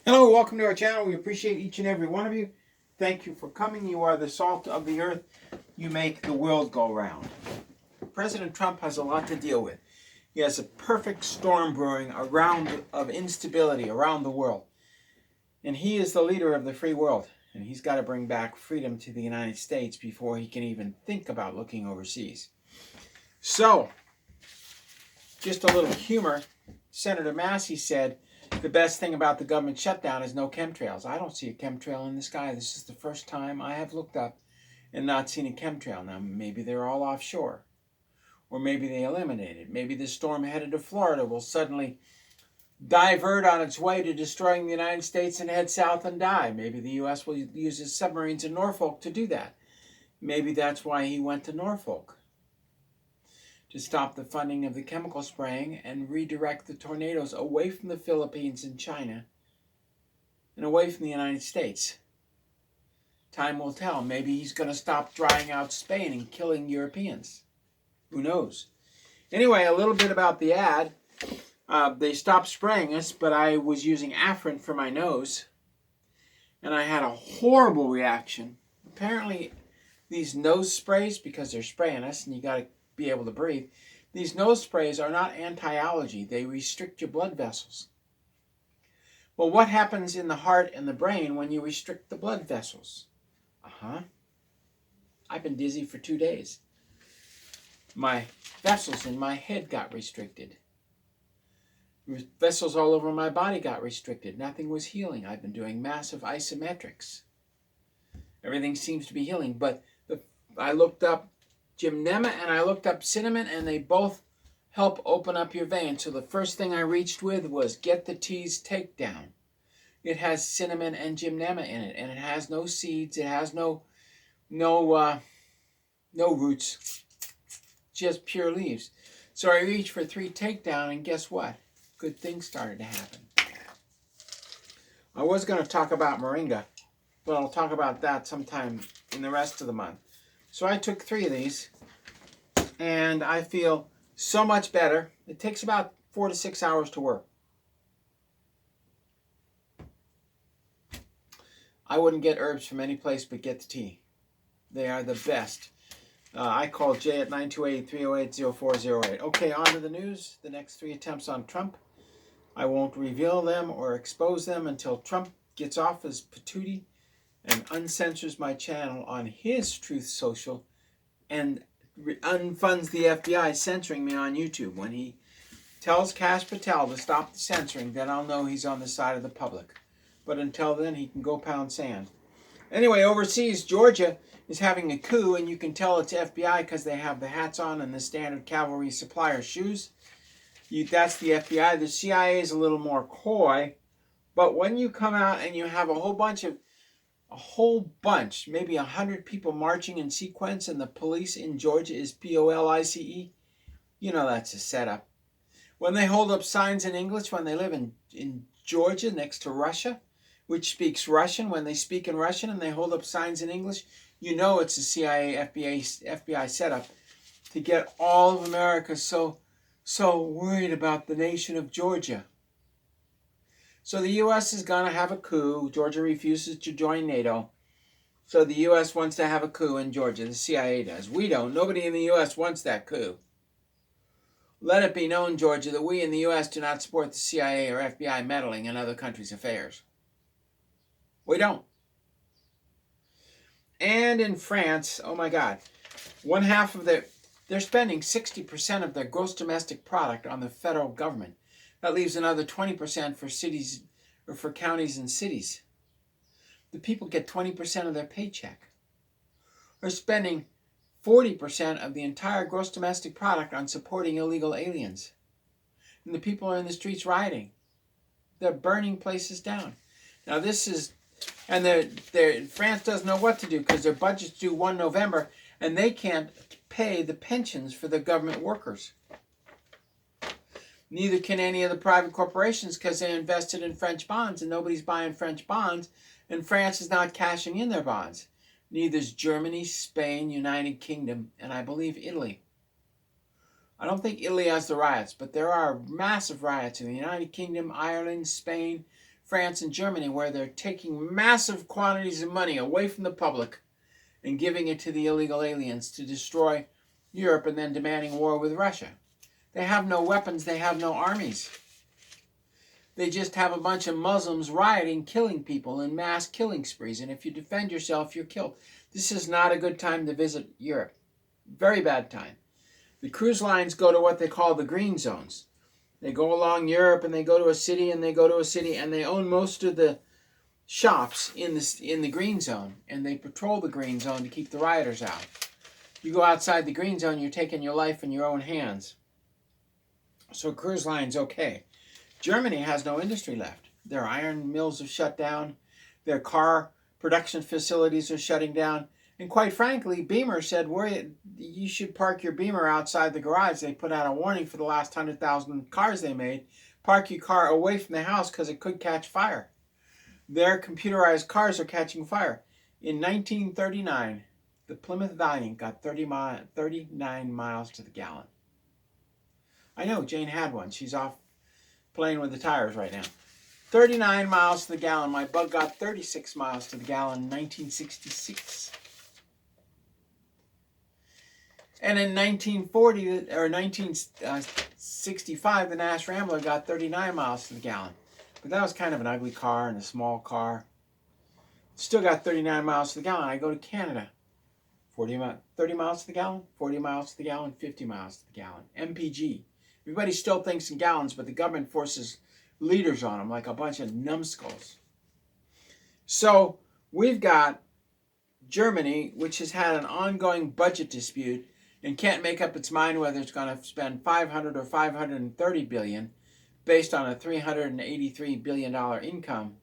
Hello, welcome to our channel. We appreciate each and every one of you. Thank you for coming. You are the salt of the earth. You make the world go round. President Trump has a lot to deal with. He has a perfect storm brewing around of instability around the world. And he is the leader of the free world. And he's got to bring back freedom to the United States before he can even think about looking overseas. So, just a little humor. Senator Massey said, the best thing about the government shutdown is no chemtrails. I don't see a chemtrail in the sky. This is the first time I have looked up and not seen a chemtrail. Now, maybe they're all offshore. Or maybe they eliminated. Maybe the storm headed to Florida will suddenly divert on its way to destroying the United States and head south and die. Maybe the U.S. will use its submarines in Norfolk to do that. Maybe that's why he went to Norfolk, to stop the funding of the chemical spraying and redirect the tornadoes away from the Philippines and China and away from the United States. Time will tell. Maybe he's going to stop drying out Spain and killing Europeans. Who knows? Anyway, a little bit about the ad. They stopped spraying us, but I was using Afrin for my nose, and I had a horrible reaction. Apparently, these nose sprays, because they're spraying us and you got to be able to breathe, these nose sprays are not anti-allergy. They restrict your blood vessels. Well, what happens in the heart and the brain when you restrict the blood vessels? I've been dizzy for 2 days. My vessels in my head got restricted. Vessels all over my body got restricted. Nothing was healing. I've been doing massive isometrics. Everything seems to be healing, but I looked up Gymnema and I looked up cinnamon, and they both help open up your veins. So the first thing I reached with was Get the Tea's Takedown. It has cinnamon and Gymnema in it, and it has no seeds. It has no roots, just pure leaves. So I reached for 3 Takedown, and guess what? Good things started to happen. I was going to talk about moringa, but I'll talk about that sometime in the rest of the month. So I took 3 of these, and I feel so much better. It takes about 4 to 6 hours to work. I wouldn't get herbs from any place but Get the Tea. They are the best. I call Jay at 928-308-0408. Okay, on to the news. The next 3 attempts on Trump. I won't reveal them or expose them until Trump gets off his patootie and uncensors my channel on his Truth Social and unfunds the FBI censoring me on YouTube. When he tells Kash Patel to stop the censoring, then I'll know he's on the side of the public. But until then, he can go pound sand. Anyway, overseas, Georgia is having a coup, and you can tell it's FBI because they have the hats on and the standard cavalry supplier shoes. That's the FBI. The CIA is a little more coy, but when you come out and you have a whole bunch, maybe 100 people marching in sequence, and the police in Georgia is POLICE, you know that's a setup. When they hold up signs in English, when they live in Georgia next to Russia, which speaks Russian, when they speak in Russian and they hold up signs in English, you know it's a CIA, FBI setup to get all of America so worried about the nation of Georgia. So the U.S. is going to have a coup. Georgia refuses to join NATO. So the U.S. wants to have a coup in Georgia. The CIA does. We don't. Nobody in the U.S. wants that coup. Let it be known, Georgia, that we in the U.S. do not support the CIA or FBI meddling in other countries' affairs. We don't. And in France, oh my God, they're spending 60% of their gross domestic product on the federal government. That leaves another 20% for cities or for counties and cities. The people get 20% of their paycheck. They're spending 40% of the entire gross domestic product on supporting illegal aliens. And the people are in the streets rioting. They're burning places down. Now France doesn't know what to do because their budget's due 1 November and they can't pay the pensions for the government workers. Neither can any of the private corporations because they invested in French bonds and nobody's buying French bonds, and France is not cashing in their bonds. Neither is Germany, Spain, United Kingdom, and I believe Italy. I don't think Italy has the riots, but there are massive riots in the United Kingdom, Ireland, Spain, France and Germany, where they're taking massive quantities of money away from the public and giving it to the illegal aliens to destroy Europe and then demanding war with Russia. They have no weapons. They have no armies. They just have a bunch of Muslims rioting, killing people in mass killing sprees. And if you defend yourself, you're killed. This is not a good time to visit Europe. Very bad time. The cruise lines go to what they call the green zones. They go along Europe and they go to a city and they go to a city and they own most of the shops in the green zone. And they patrol the green zone to keep the rioters out. You go outside the green zone, you're taking your life in your own hands. So cruise lines, okay. Germany has no industry left. Their iron mills have shut down. Their car production facilities are shutting down. And quite frankly, Beamer said, you should park your Beamer outside the garage. They put out a warning for the last 100,000 cars they made. Park your car away from the house because it could catch fire. Their computerized cars are catching fire. In 1939, the Plymouth Valiant got 39 miles to the gallon. I know, Jane had one. She's off playing with the tires right now. 39 miles to the gallon. My Bug got 36 miles to the gallon in 1966. And in 1965, the Nash Rambler got 39 miles to the gallon. But that was kind of an ugly car and a small car. Still got 39 miles to the gallon. I go to Canada. 30 miles to the gallon, 40 miles to the gallon, 50 miles to the gallon. MPG. Everybody still thinks in gallons, but the government forces liters on them like a bunch of numbskulls. So we've got Germany, which has had an ongoing budget dispute and can't make up its mind whether it's going to spend 500 or 530 billion based on a $383 billion income,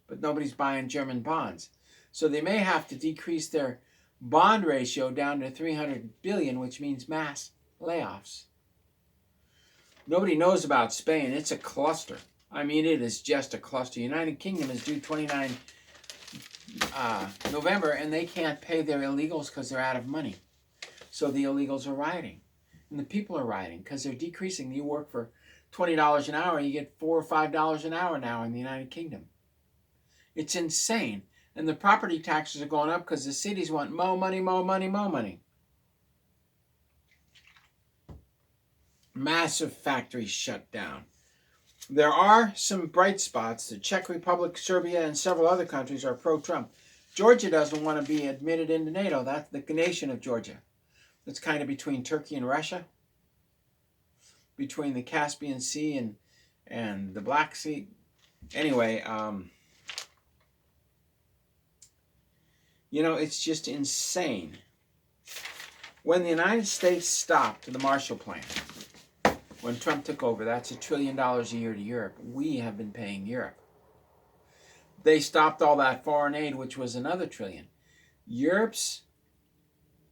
but nobody's buying German bonds. So they may have to decrease their bond ratio down to 300 billion, which means mass layoffs. Nobody knows about Spain. It's a cluster. I mean, it is just a cluster. United Kingdom is due 29 November, and they can't pay their illegals because they're out of money. So the illegals are rioting, and the people are rioting because they're decreasing. You work for $20 an hour, you get $4 or $5 an hour now in the United Kingdom. It's insane. And the property taxes are going up because the cities want more money, more money, more money. Massive factories shut down. There are some bright spots. The Czech Republic, Serbia, and several other countries are pro-Trump. Georgia doesn't want to be admitted into NATO. That's the nation of Georgia. It's kind of between Turkey and Russia, between the Caspian Sea and the Black Sea. Anyway, you know, it's just insane. When the United States stopped the Marshall Plan, when Trump took over, that's $1 trillion a year to Europe. We have been paying Europe. They stopped all that foreign aid, which was another $1 trillion. Europe's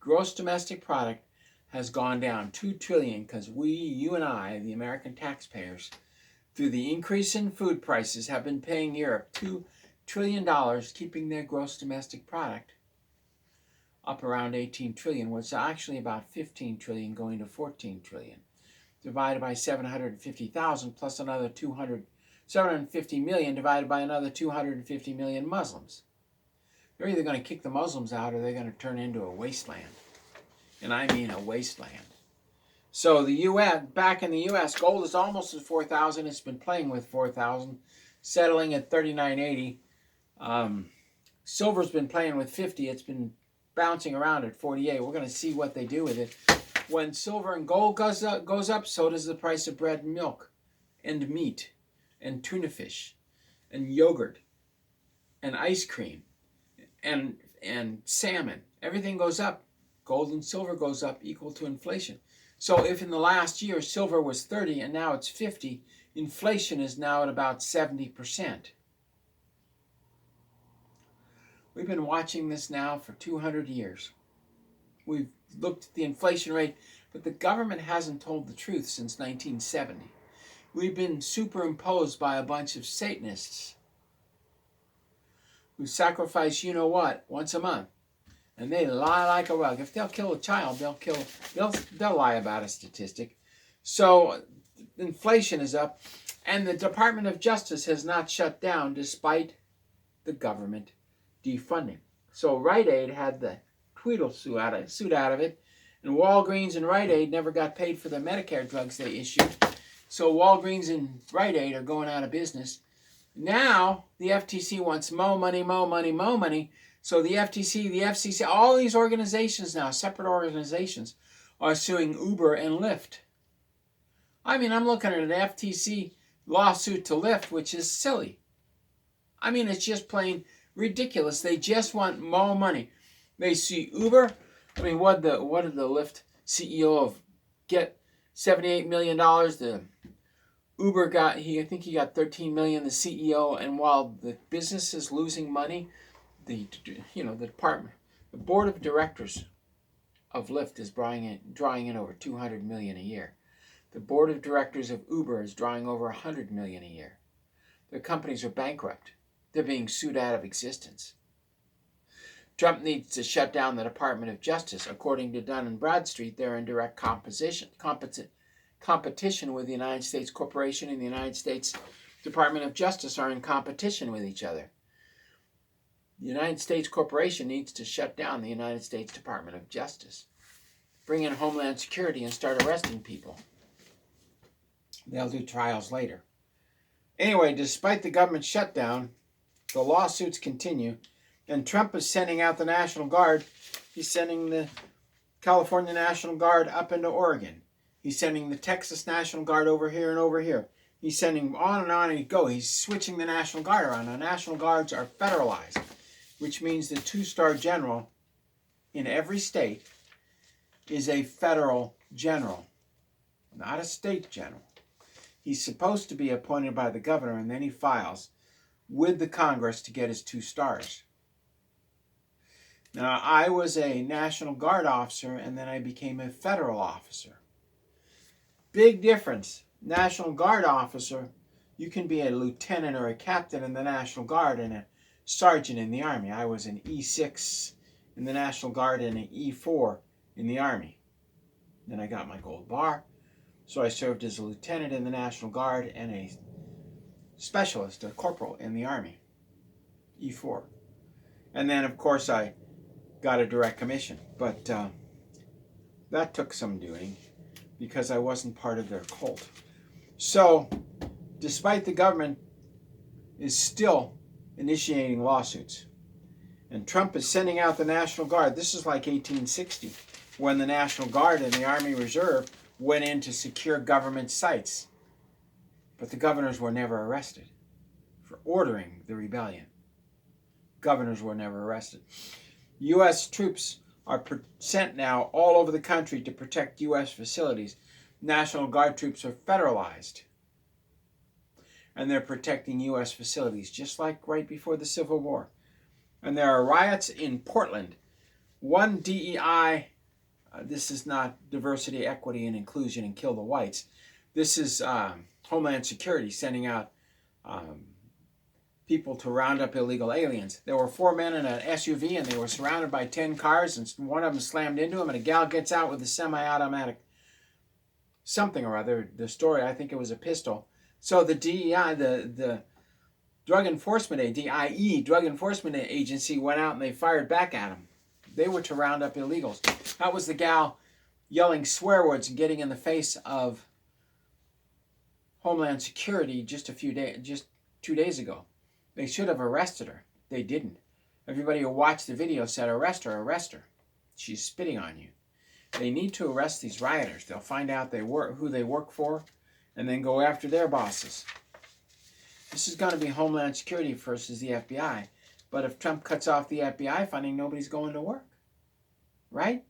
gross domestic product has gone down $2 trillion because we, you and I, the American taxpayers, through the increase in food prices, have been paying Europe $2 trillion, keeping their gross domestic product up around 18 trillion, which is actually about 15 trillion going to 14 trillion. Divided by 750,000 plus another 750 million divided by another 250 million Muslims. They're either going to kick the Muslims out or they're going to turn into a wasteland. And I mean a wasteland. So the U.S., back in the U.S., gold is almost at 4,000. It's been playing with 4,000, settling at 39.80. Silver's been playing with 50. It's been bouncing around at 48. We're going to see what they do with it. When silver and gold goes up, so does the price of bread and milk and meat and tuna fish and yogurt and ice cream and salmon. Everything goes up. Gold and silver goes up equal to inflation. So if in the last year silver was 30 and now it's 50, inflation is now at about 70%. We've been watching this now for 200 years. We've looked at the inflation rate, but the government hasn't told the truth since 1970. We've been superimposed by a bunch of Satanists who sacrifice you-know-what once a month. And they lie like a rug. If they'll kill a child, they'll lie about a statistic. So inflation is up, and the Department of Justice has not shut down despite the government defunding. So Rite Aid had the Tweedle suit out of it, and Walgreens and Rite Aid never got paid for the Medicare drugs they issued. So Walgreens and Rite Aid are going out of business. Now the FTC wants more money, more money, more money. So the FTC, the FCC, all these organizations now, separate organizations, are suing Uber and Lyft. I mean, I'm looking at an FTC lawsuit to Lyft, which is silly. I mean, it's just plain ridiculous. They just want more money. They sue Uber. I mean, what did the Lyft CEO get? $78 million. The Uber got, I think he got $13 million, the CEO, and while the business is losing money, the board of directors of Lyft is drawing in over $200 million a year. The board of directors of Uber is drawing over $100 million a year. Their companies are bankrupt. They're being sued out of existence. Trump needs to shut down the Department of Justice. According to Dun & Bradstreet, they're in direct competition with the United States Corporation and the United States Department of Justice are in competition with each other. The United States Corporation needs to shut down the United States Department of Justice. Bring in Homeland Security and start arresting people. They'll do trials later. Anyway, despite the government shutdown, the lawsuits continue, and Trump is sending out the National Guard. He's sending the California National Guard up into Oregon. He's sending the Texas National Guard over here and over here. He's sending on and he'd go. He's switching the National Guard around. The National Guards are federalized, which means the two-star general in every state is a federal general, not a state general. He's supposed to be appointed by the governor, and then he files with the Congress to get his 2 stars. Now, I was a National Guard officer, and then I became a federal officer. Big difference. National Guard officer, you can be a lieutenant or a captain in the National Guard and a sergeant in the Army. I was an E6 in the National Guard and an E4 in the Army. Then I got my gold bar. So I served as a lieutenant in the National Guard and a specialist, a corporal in the Army, E4. And then, of course, I got a direct commission. But that took some doing because I wasn't part of their cult. So, despite the government is still initiating lawsuits, and Trump is sending out the National Guard. This is like 1860, when the National Guard and the Army Reserve went in to secure government sites. But the governors were never arrested for ordering the rebellion. Governors were never arrested. U.S. troops are sent now all over the country to protect U.S. facilities. National Guard troops are federalized. And they're protecting U.S. facilities, just like right before the Civil War. And there are riots in Portland. One DEI, this is not diversity, equity, and inclusion and kill the whites. This is Homeland Security sending out people to round up illegal aliens. There were 4 men in an SUV, and they were surrounded by 10 cars, and one of them slammed into them, and a gal gets out with a semi-automatic something or other. The story, I think it was a pistol. So the DEI, the Drug Enforcement, DIE, Drug Enforcement Agency, went out and they fired back at them. They were to round up illegals. That was the gal yelling swear words and getting in the face of Homeland Security just 2 days ago. They should have arrested her. They didn't. Everybody who watched the video said, arrest her, arrest her. She's spitting on you. They need to arrest these rioters. They'll find out who they work for and then go after their bosses. This is going to be Homeland Security versus the FBI. But if Trump cuts off the FBI funding, nobody's going to work. Right?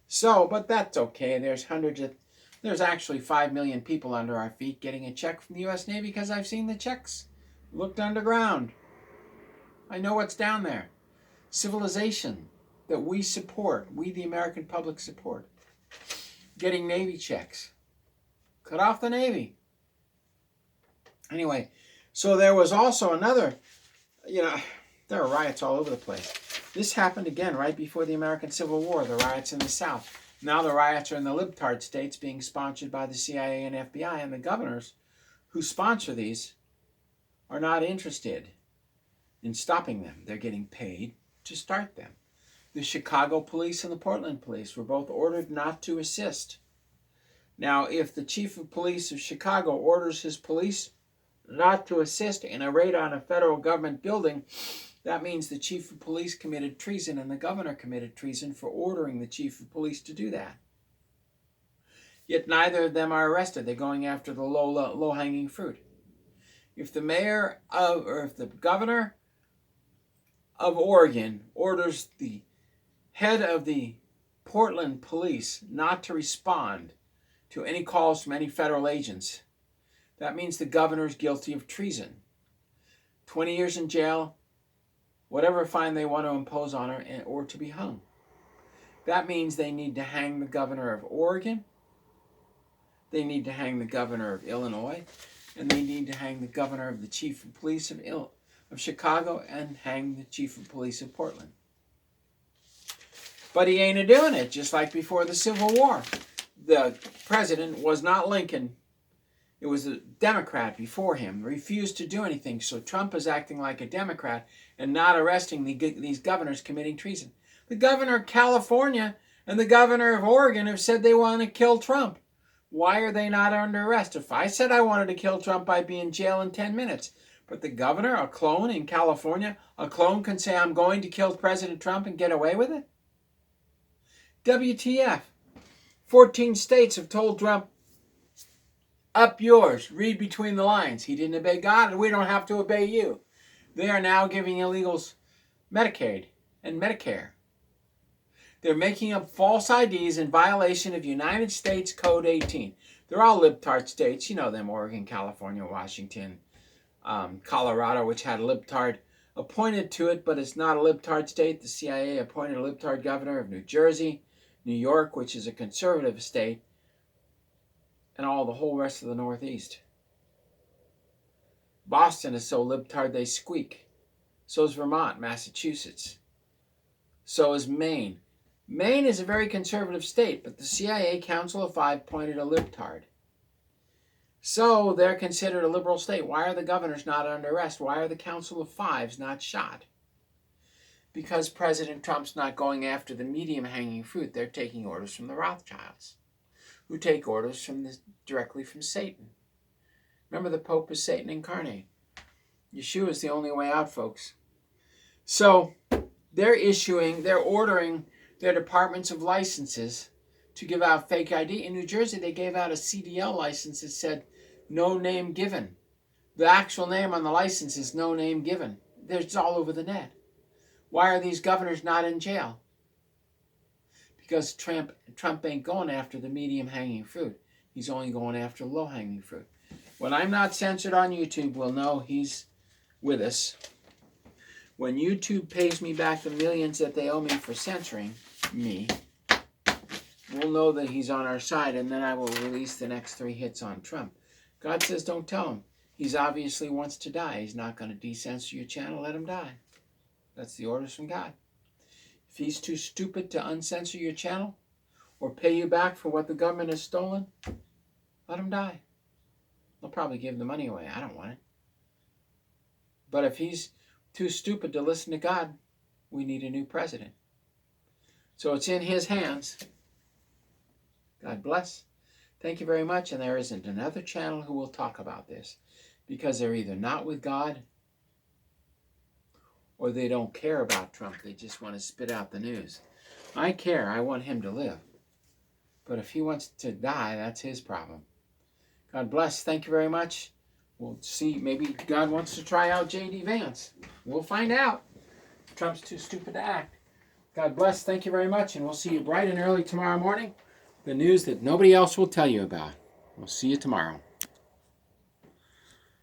So, but that's okay. There's actually 5 million people under our feet getting a check from the U.S. Navy because I've seen the checks. Looked underground. I know what's down there. Civilization that we support, we the American public support. Getting Navy checks. Cut off the Navy. Anyway, so there was also another, there are riots all over the place. This happened again right before the American Civil War, the riots in the South. Now the riots are in the libtard states being sponsored by the CIA and FBI, and the governors who sponsor these are not interested in stopping them. They're getting paid to start them. The Chicago police and the Portland police were both ordered not to assist. Now, if the chief of police of Chicago orders his police not to assist in a raid on a federal government building, that means the chief of police committed treason and the governor committed treason for ordering the chief of police to do that. Yet neither of them are arrested. They're going after the low-hanging fruit. If the governor of Oregon orders the head of the Portland police not to respond to any calls from any federal agents, that means the governor is guilty of treason. 20 years in jail, whatever fine they want to impose on her, or to be hung. That means they need to hang the governor of Oregon, they need to hang the governor of Illinois, and they need to hang the governor of the chief of police of Chicago, and hang the chief of police of Portland. But he ain't a-doing it, just like before the Civil War. The president was not Lincoln. It was a Democrat before him, refused to do anything. So Trump is acting like a Democrat and not arresting these governors committing treason. The governor of California and the governor of Oregon have said they want to kill Trump. Why are they not under arrest? If I said I wanted to kill Trump, I'd be in jail in 10 minutes. But the governor, a clone in California, a clone can say, I'm going to kill President Trump and get away with it? WTF. 14 states have told Trump, up yours, read between the lines. He didn't obey God, and we don't have to obey you. They are now giving illegals Medicaid and Medicare. They're making up false IDs in violation of United States Code 18. They're all libtard states. You know them, Oregon, California, Washington, Colorado, which had a libtard appointed to it, but it's not a libtard state. The CIA appointed a libtard governor of New Jersey, New York, which is a conservative state, and the whole rest of the Northeast. Boston is so libtard they squeak. So is Vermont, Massachusetts. So is Maine. Maine is a very conservative state, but the CIA Council of Five appointed a libtard. So they're considered a liberal state. Why are the governors not under arrest? Why are the Council of Fives not shot? Because President Trump's not going after the medium-hanging fruit. They're taking orders from the Rothschilds, who take orders directly from Satan. Remember, the Pope is Satan incarnate. Yeshua is the only way out, folks. So they're ordering their departments of licenses to give out fake ID. In New Jersey, they gave out a CDL license that said, no name given. The actual name on the license is no name given. It's all over the net. Why are these governors not in jail? Because Trump ain't going after the medium-hanging fruit. He's only going after low-hanging fruit. When I'm not censored on YouTube, we'll know he's with us. When YouTube pays me back the millions that they owe me for censoring me, we'll know that he's on our side, and then I will release the next 3 hits on Trump. God says don't tell him. He's obviously wants to die. He's not going to decensor your channel. Let him die. That's the orders from God. If he's too stupid to uncensor your channel or pay you back for what the government has stolen, let him die. They'll probably give the money away. I don't want it. But if he's too stupid to listen to God, we need a new president. So it's in his hands. God bless. Thank you very much. And there isn't another channel who will talk about this, because they're either not with God or they don't care about Trump. They just want to spit out the news. I care. I want him to live. But if he wants to die, that's his problem. God bless. Thank you very much. We'll see. Maybe God wants to try out J.D. Vance. We'll find out. Trump's too stupid to act. God bless. Thank you very much. And we'll see you bright and early tomorrow morning. The news that nobody else will tell you about. We'll see you tomorrow.